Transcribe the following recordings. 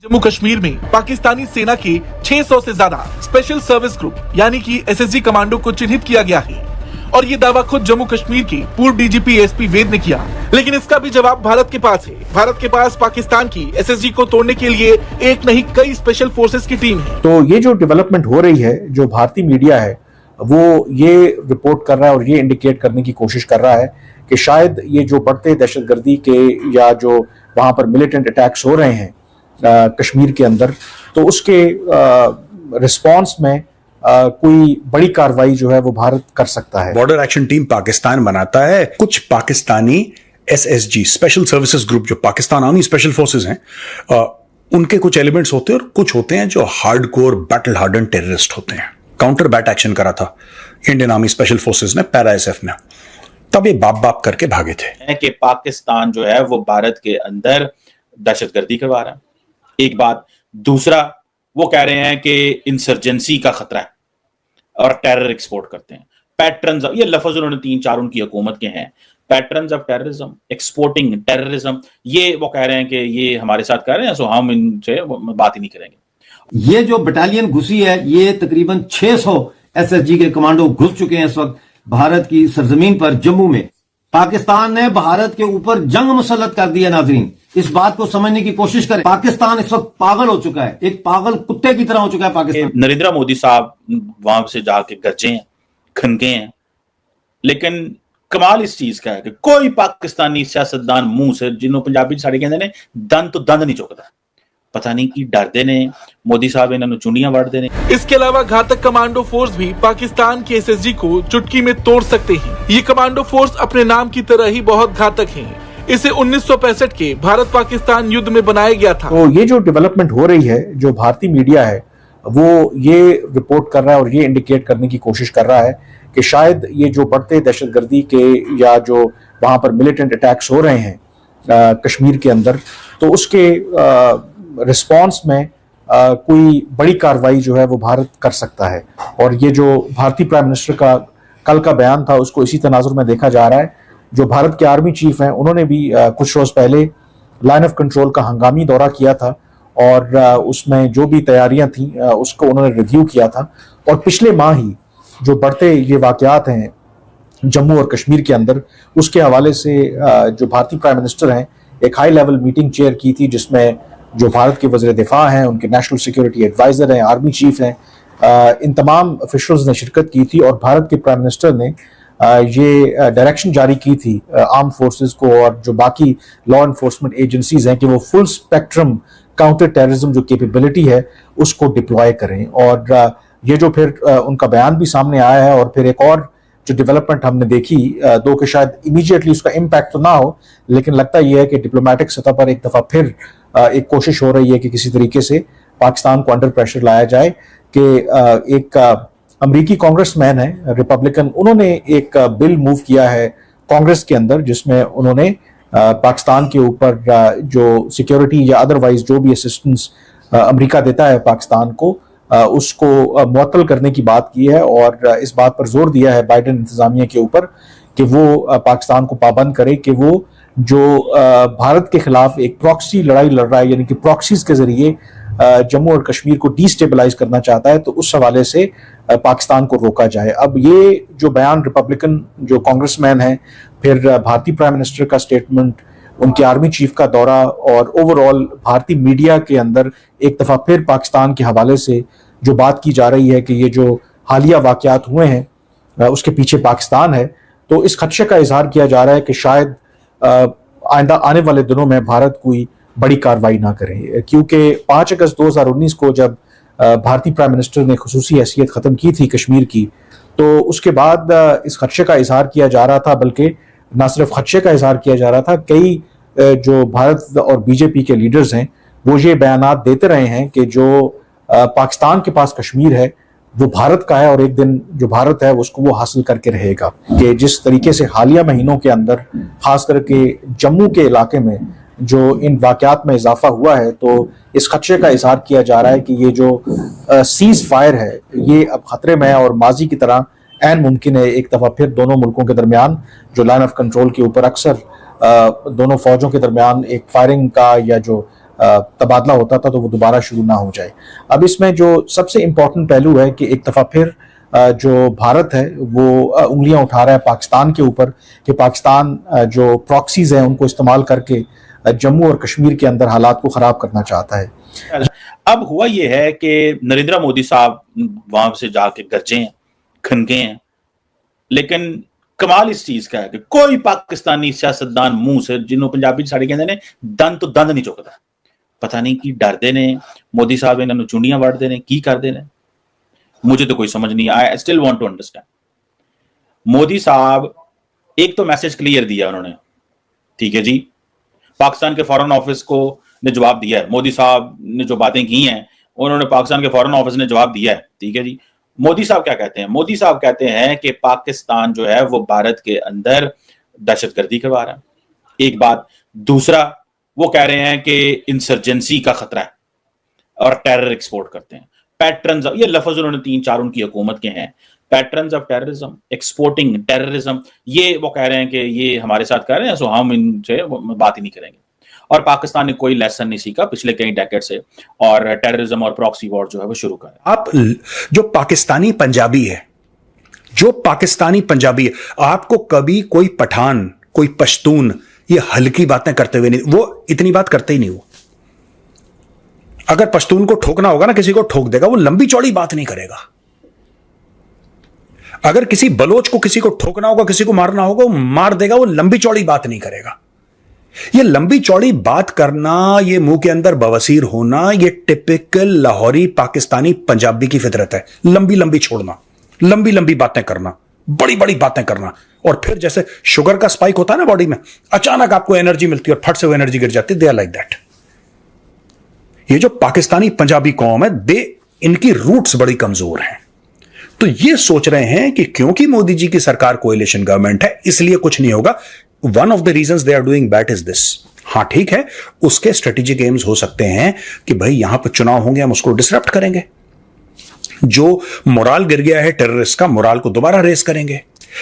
जम्मू कश्मीर में पाकिस्तानी सेना के 600 से ज्यादा स्पेशल सर्विस ग्रुप यानी कि एसएसजी कमांडो को चिन्हित किया गया है और ये दावा खुद जम्मू कश्मीर के पूर्व डीजीपी एसपी वैद ने किया। लेकिन इसका भी जवाब भारत के पास है। भारत के पास पाकिस्तान की एसएसजी को तोड़ने के लिए एक नहीं कई स्पेशल फोर्सेस की टीम है। तो ये जो डेवलपमेंट हो रही है, जो भारतीय मीडिया है वो ये रिपोर्ट कर रहा है और ये इंडिकेट करने की कोशिश कर रहा है कि शायद ये जो बढ़ते दहशतगर्दी के या जो वहां पर मिलिटेंट अटैक्स हो रहे हैं कश्मीर के अंदर, तो उसके रिस्पांस में कोई बड़ी कार्रवाई जो है वो भारत कर सकता है। बॉर्डर एक्शन टीम पाकिस्तान बनाता है। कुछ Pakistani SSG special services group जो पाकिस्तान आर्मी स्पेशल फोर्सेज हैं, उनके कुछ एलिमेंट्स होते हैं और कुछ होते हैं जो हार्डकोर बैटल हार्डन टेररिस्ट होते हैं। काउंटर बैट एक्शन करा था इंडियन आर्मी स्पेशल फोर्सेज ने, पैरा एसएफ ने, तब ये बाप करके भागे थे कि पाकिस्तान जो है वो भारत के अंदर दहशतगर्दी करवा रहा है, एक बात। दूसरा, वो कह रहे हैं कि इंसर्जेंसी का खतरा है और टेरर एक्सपोर्ट करते हैं। पैटर्न्स, ये लफ्ज उन्होंने 3-4 उनकी हुकूमत के हैं, patterns of terrorism, exporting terrorism, ये वो कह रहे हैं कि ये हमारे साथ कर रहे हैं, सो हम इनसे बात ही नहीं करेंगे। ये जो बटालियन घुसी है, ये तकरीबन 600 एसएसजी के कमांडो घुस चुके हैं इस वक्त भारत की सरजमीन पर, जम्मू में। पाकिस्तान ने भारत के ऊपर जंग मुसल्लत कर दिया। नाजरीन, इस बात को समझने की कोशिश करें। पाकिस्तान इस वक्त पागल हो चुका है, एक पागल कुत्ते की तरह हो चुका है पाकिस्तान। नरेंद्र मोदी साहब वहां से जाके गरजे हैं, खनके हैं, लेकिन कमाल इस चीज का है कि कोई पाकिस्तानी सियासतदान मुंह से, जिन्होंने पंजाबी साड़े कहते ने, दंद तो दंद नहीं चुकता। पता नहीं कि डरते ने मोदी साहब इन्होंने चुंडियां वड़ देने। इसके अलावा घातक कमांडो फोर्स भी पाकिस्तान के एसएसजी को चुटकी में तोड़ सकते हैं। ये कमांडो फोर्स अपने नाम की तरह ही बहुत घातक हैं। इसे 1965 के भारत पाकिस्तान युद्ध में बनाया गया था। तो ये जो डेवलपमेंट हो रही है, जो भारतीय मीडिया है वो ये रिपोर्ट कर रहा है और ये इंडिकेट करने की कोशिश कर रहा है कि शायद ये जो बढ़ते दहशतगर्दी के या जो वहां पर मिलिटेंट अटैक्स हो रहे हैं कश्मीर के अंदर, तो उसके रिस्पांस में कोई बड़ी कार्रवाई जो है वो भारत कर सकता है। और ये जो भारतीय प्राइम मिनिस्टर का कल का बयान था, उसको इसी तनाजुर में देखा जा रहा है। जो भारत के आर्मी चीफ हैं, उन्होंने भी कुछ रोज पहले लाइन ऑफ कंट्रोल का हंगामी दौरा किया था और उसमें जो भी तैयारियां थी उसको उन्होंने रिव्यू किया था। और पिछले माह ही जो बढ़ते ये वाकयात हैं जम्मू और कश्मीर के अंदर, उसके हवाले से जो भारतीय प्राइम मिनिस्टर हैं, एक हाई लेवल मीटिंग चेयर की थी जिसमें जो भारत के वज़ीर दिफा हैं, उनके नेशनल सिक्योरिटी एडवाइजर हैं, आर्मी चीफ हैं, इन तमाम ऑफिशियल्स ने शिरकत की थी। और भारत के प्राइम मिनिस्टर ने ये डायरेक्शन जारी की थी आर्म फोर्सेस को और जो बाकी लॉ एनफोर्समेंट एजेंसीज हैं कि वो फुल स्पेक्ट्रम काउंटर टेररिज्म जो कैपेबिलिटी है उसको डिप्लॉय करें। और ये जो फिर उनका बयान भी सामने आया है और फिर एक और जो डेवलपमेंट हमने देखी, दो कि शायद इमीडिएटली उसका इम्पैक्ट तो ना हो, लेकिन लगता यह है कि डिप्लोमेटिक सतह पर एक दफ़ा फिर एक कोशिश हो रही है कि किसी तरीके से पाकिस्तान को अंडर प्रेशर लाया जाए। कि एक अमेरिकी कांग्रेसमैन है रिपब्लिकन, उन्होंने एक बिल मूव किया है कांग्रेस के अंदर जिसमें उन्होंने पाकिस्तान के ऊपर जो सिक्योरिटी या अदरवाइज जो भी असिस्टेंस अमेरिका देता है पाकिस्तान को, उसको मुअत्तल करने की बात की है। और इस बात पर जोर दिया है बाइडेन इंतजामिया के ऊपर कि वो पाकिस्तान को पाबंद करे कि वो जो भारत के खिलाफ एक प्रॉक्सी लड़ाई लड़ रहा है, यानी कि प्रॉक्सीज के जरिए जम्मू और कश्मीर को डिस्टेबलाइज करना चाहता है, तो उस हवाले से पाकिस्तान को रोका जाए। अब ये जो बयान रिपब्लिकन जो कांग्रेसमैन है, फिर भारतीय प्राइम मिनिस्टर का स्टेटमेंट, उनके आर्मी चीफ का दौरा और ओवरऑल भारतीय मीडिया के अंदर एक दफ़ा फिर पाकिस्तान के हवाले से जो बात की जा रही है कि ये जो हालिया वाकयात हुए हैं उसके पीछे पाकिस्तान है, तो इस खदशे का इजहार किया जा रहा है कि शायद आइंदा आने वाले दिनों में भारत कोई बड़ी कार्रवाई ना करे। क्योंकि 5 अगस्त 2019 को जब भारतीय प्राइम मिनिस्टर ने खुसूसी हैसियत ख़त्म की थी कश्मीर की, तो उसके बाद इस खदशे का इजहार किया जा रहा था, बल्कि ना सिर्फ खदशे का इजहार किया जा रहा था, कई जो भारत और बीजेपी के लीडर्स हैं वो ये बयानात देते रहे हैं कि जो पाकिस्तान के पास कश्मीर है वो भारत का है और एक दिन जो भारत है उसको वो हासिल करके रहेगा। कि जिस तरीके से हालिया महीनों के अंदर खास करके जम्मू के इलाके में जो इन वाकयात में इजाफा हुआ है, तो इस खदशे का इजहार किया जा रहा है कि ये जो सीज फायर है ये अब खतरे में है और माजी की तरह ऐन मुमकिन है एक दफ़ा फिर दोनों मुल्कों के दरमियान जो लाइन ऑफ कंट्रोल के ऊपर अक्सर दोनों फौजों के दरमियान एक फायरिंग का या जो तबादला होता था तो वो दोबारा शुरू ना हो जाए। अब इसमें जो सबसे इंपॉर्टेंट पहलू है कि एक दफा फिर जो भारत है वो उंगलियां उठा रहा है पाकिस्तान के ऊपर कि पाकिस्तान जो प्रॉक्सीज हैं उनको इस्तेमाल करके जम्मू और कश्मीर के अंदर हालात को खराब करना चाहता है। अब हुआ यह है कि नरेंद्र मोदी साहब वहां से जाके गरजे हैं, खनके हैं, लेकिन कमाल इस चीज का है कि कोई पाकिस्तानी सियासतदान मुंह से जिन्होंने पंजाबी साड़ी कहते ने दंद तो दंद नहीं चुकता। पता नहीं की डरते ने मोदी साहब इन्होंने चुंडियां वड़ते ने की करते ने, मुझे तो कोई समझ नहीं आया। I still want to understand. Modi साहब एक तो मैसेज क्लियर दिया उन्होंने, ठीक है जी, पाकिस्तान के फॉरेन ऑफिस को ने जवाब दिया है। मोदी साहब ने जो बातें की हैं उन्होंने पाकिस्तान के फॉरेन ऑफिस ने जवाब दिया है, ठीक है जी। मोदी साहब क्या कहते हैं? मोदी साहब कहते हैं कि पाकिस्तान जो है वो भारत के अंदर दहशतगर्दी करवा रहा है, एक बात। दूसरा, वो कह रहे हैं कि इंसर्जेंसी का खतरा है और टेरर एक्सपोर्ट करते हैं। पैटर्न्स, ये लफ्ज उन्होंने 3-4 उनकी हुकूमत के हैं, patterns of terrorism, exporting terrorism, ये वो कह रहे हैं कि ये हमारे साथ कर रहे हैं, सो हम इनसे बात ही नहीं करेंगे। और पाकिस्तान ने कोई लेसन नहीं सीखा पिछले कई डेकेड से और टेररिज्म और प्रॉक्सी वॉर जो है वो शुरू कर। आप जो पाकिस्तानी पंजाबी है, आपको कभी कोई पठान, कोई पश्तून ये हल्की बातें करते हुए नहीं, वो इतनी बात करते ही नहीं। वो अगर पश्तून को ठोकना होगा ना, किसी को ठोक देगा, वो लंबी चौड़ी बात नहीं करेगा। अगर किसी बलोच को किसी को ठोकना होगा, किसी को मारना होगा, वो मार देगा, वो लंबी चौड़ी बात नहीं करेगा। ये लंबी चौड़ी बात करना, ये मुंह के अंदर बवासीर होना, ये टिपिकल लाहौरी पाकिस्तानी पंजाबी की फितरत है। लंबी लंबी छोड़ना, लंबी लंबी बातें करना, बड़ी बड़ी बातें करना, और फिर जैसे शुगर का स्पाइक होता है ना बॉडी में, अचानक आपको एनर्जी मिलती है और फट से वो एनर्जी गिर जाती है। They are like that. ये जो पाकिस्तानी पंजाबी कौम है, इनकी रूट्स बड़ी कमजोर हैं। तो ये सोच रहे हैं कि क्योंकि मोदी जी की सरकार कोएलिशन गवर्नमेंट है इसलिए कुछ नहीं होगा। One of the reasons they are doing that is this. हां ठीक है, उसके स्ट्रेटेजिक एम्स हो सकते हैं कि भाई यहां पर चुनाव होंगे, हम उसको डिसरप्ट करेंगे, जो मोराल गिर गया है टेररिस्ट का, मोराल को दोबारा रेस करेंगे।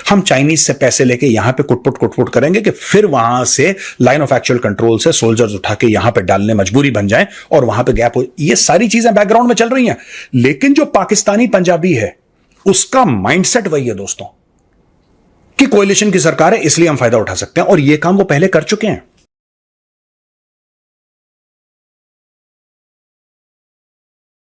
हम चाइनीज से पैसे लेके यहां पे कुटपुट करेंगे कि फिर वहां से लाइन ऑफ एक्चुअल कंट्रोल से सोल्जर्स उठा के यहां पे डालने मजबूरी बन जाए और वहां पे गैप हो। ये सारी चीजें बैकग्राउंड में चल रही हैं, लेकिन जो पाकिस्तानी पंजाबी है उसका माइंडसेट वही है दोस्तों कि कोएलिशन की सरकार है इसलिए हम फायदा उठा सकते हैं, और ये काम वो पहले कर चुके हैं।